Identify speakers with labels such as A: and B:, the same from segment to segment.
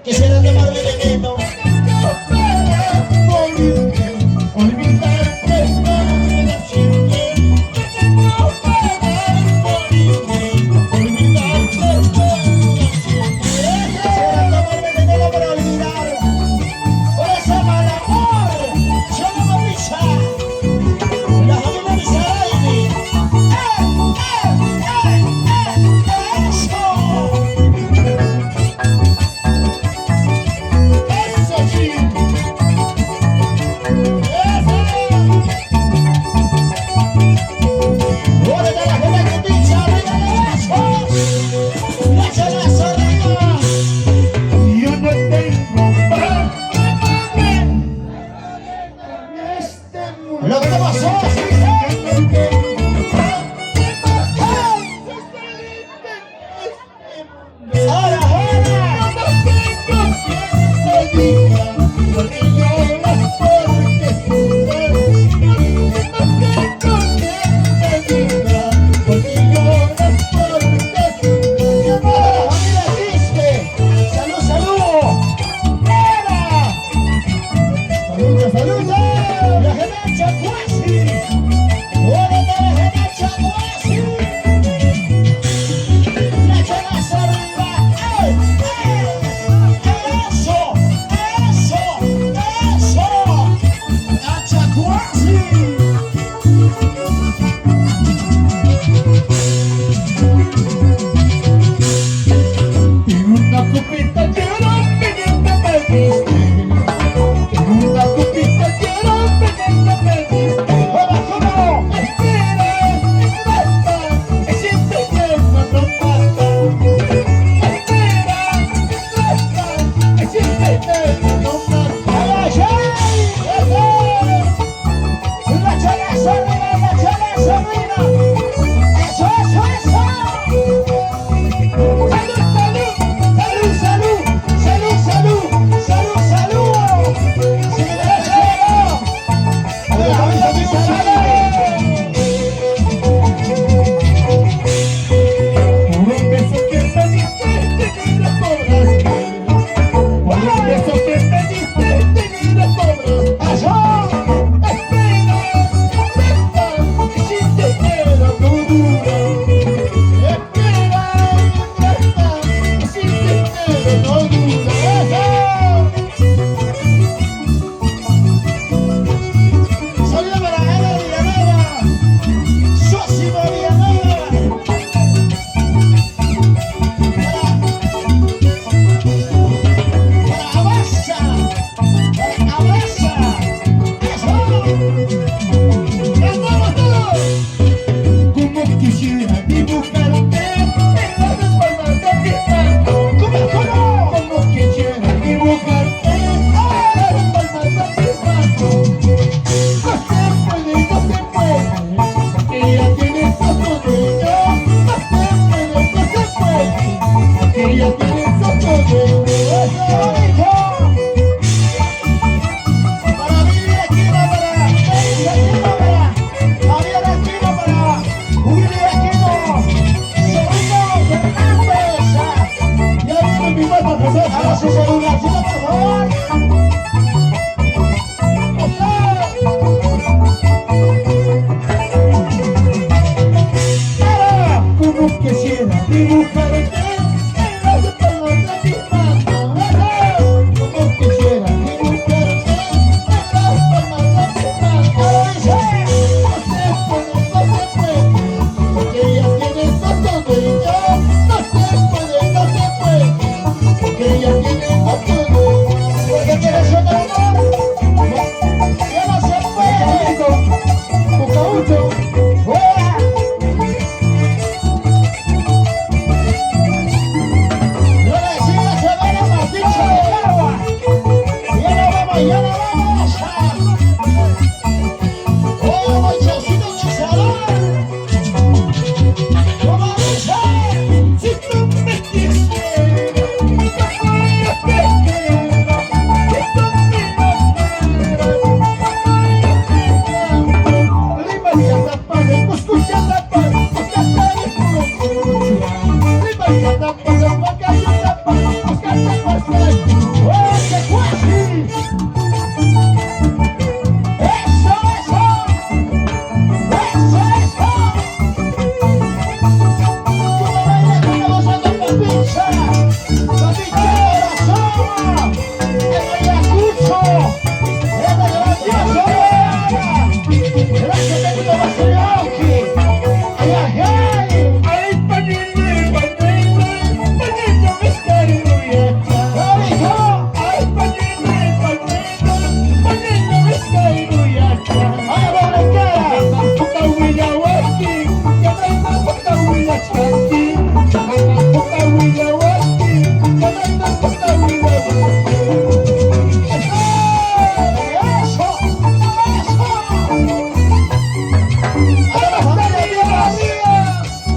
A: Quisiera tomarme veneno. Lo que te pasó, ahora,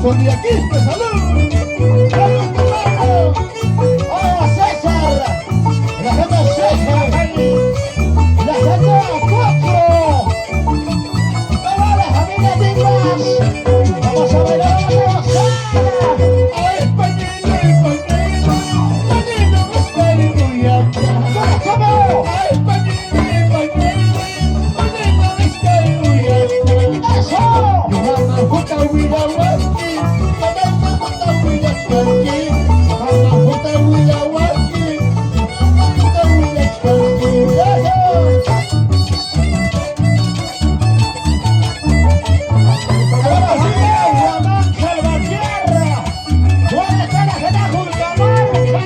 B: Son de aquí, pues salud. ¡Salud, hermano!
A: ¡Hola, César! ¡La gente de César! ¡La gente de Cuatro! ¡Vamos, familia Tigras! ¡Vamos a bailar a la gozada!
B: ¡Ay, pañuelo, pañuelo, me está enrollando!
A: ¿Cómo?
B: ¡Ay, pañuelo, me está enrollando!
A: ¡Eso!
B: Johanna, Jota, Willa, Wasti, Johanna, Jota, Willa, Wasti, Johanna, Jota, Willa, Wasti, Jota, Willa, Wasti.
A: ¡Ahora sí! ¡Guamán Salvatierra! ¿Dónde está la gente de Jurcamarca?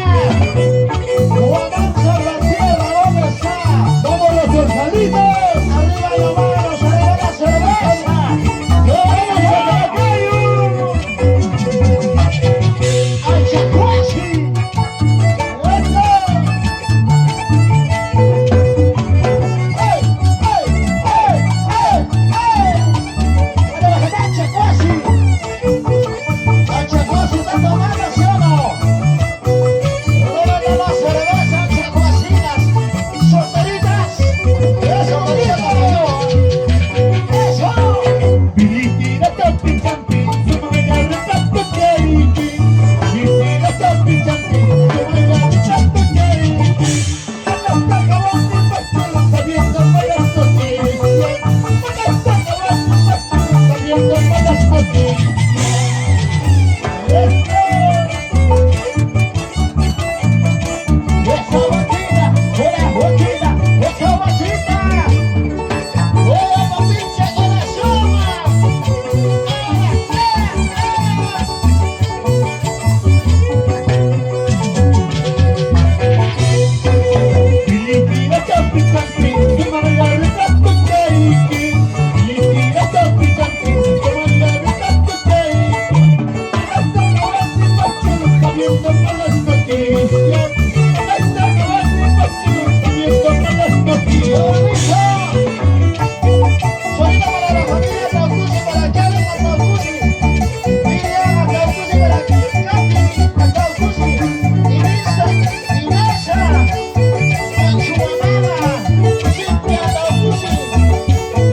A: ¡Guamán Salvatierra! ¿Dónde está?
B: ¡Vamos los dorsalitos!
A: ¡Arriba las manos! ¡Arriba la cerveza!
B: ¡Vamos a Macayo!
A: ¡Al Chacuasi! ¡Eso! ¡Ey! ¡Ey! ¡Ey! ¡Ey! ¡Ey! ¡Anda la gente al Chacuasi! ¡Al Chacuasi está tomando, sí o no! ¡Arriba la cerveza, al Chacuasinas! ¡Solteritas! ¡Eso, querida, como yo! ¡Eso!
B: Bilitira, tampi, tampi, sumame la retrato cariki. Bilitira, tampi, tampi, sumame la retrato cariki. Hasta acabando el pastel, sabiendo malas noticias. Hasta acabando el pastel, sabiendo malas noticias.
A: ¡Esa boquita! ¡Esa boquita! ¡Esa boquita! ¡Hola, pinche corazón!
B: Bilitira, tampi, tampi, sumame la retrato cariki. Bilitira, tampi, tampi, sumame la retrato cariki. Hasta acabando el pastel, sabiendo malas noticias. Hasta acabando el pastel, sabiendo malas noticias.
A: Solita para la familia Caucusi, para Kevin a Caucusi, Miriam a Caucusi, para Katy a Caucusi, Inesa, con su mamá, siempre a Caucusi,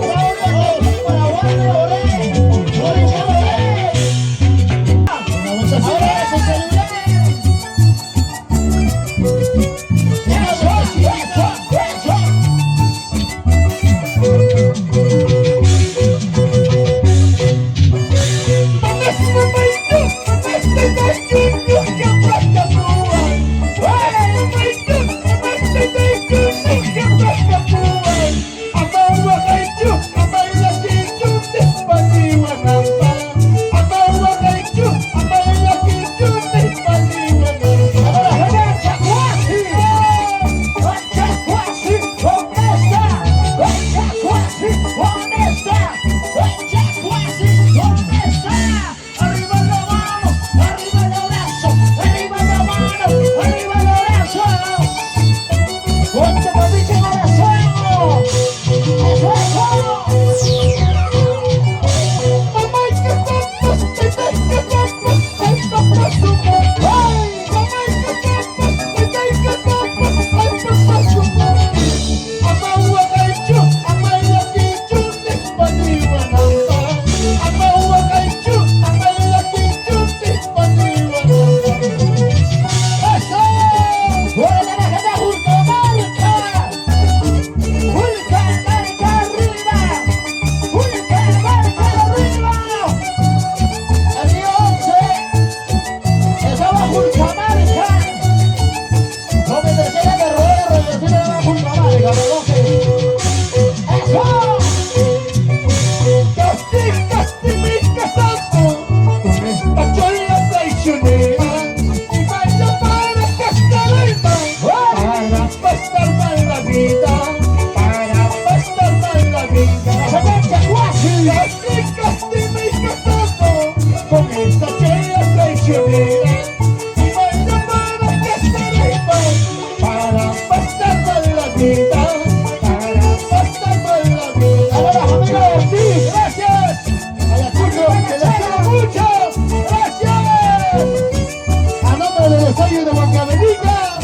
A: Claudia Caucusi, para Wanda Loré, Oricha Loré. Ahora es el celular. Eso. Ahora ven al Chacuasi. ¡Al Chacuasi! ¿Dónde está? ¡El Chacuasi! ¿Dónde está? ¡El Chacuasi! ¿Dónde está? ¡Arriba la mano! ¡Arriba el abrazo! ¡Arriba la mano! ¡Arriba el abrazo! ¡Ponte papiche corazón!
B: de los años de Huancavelica.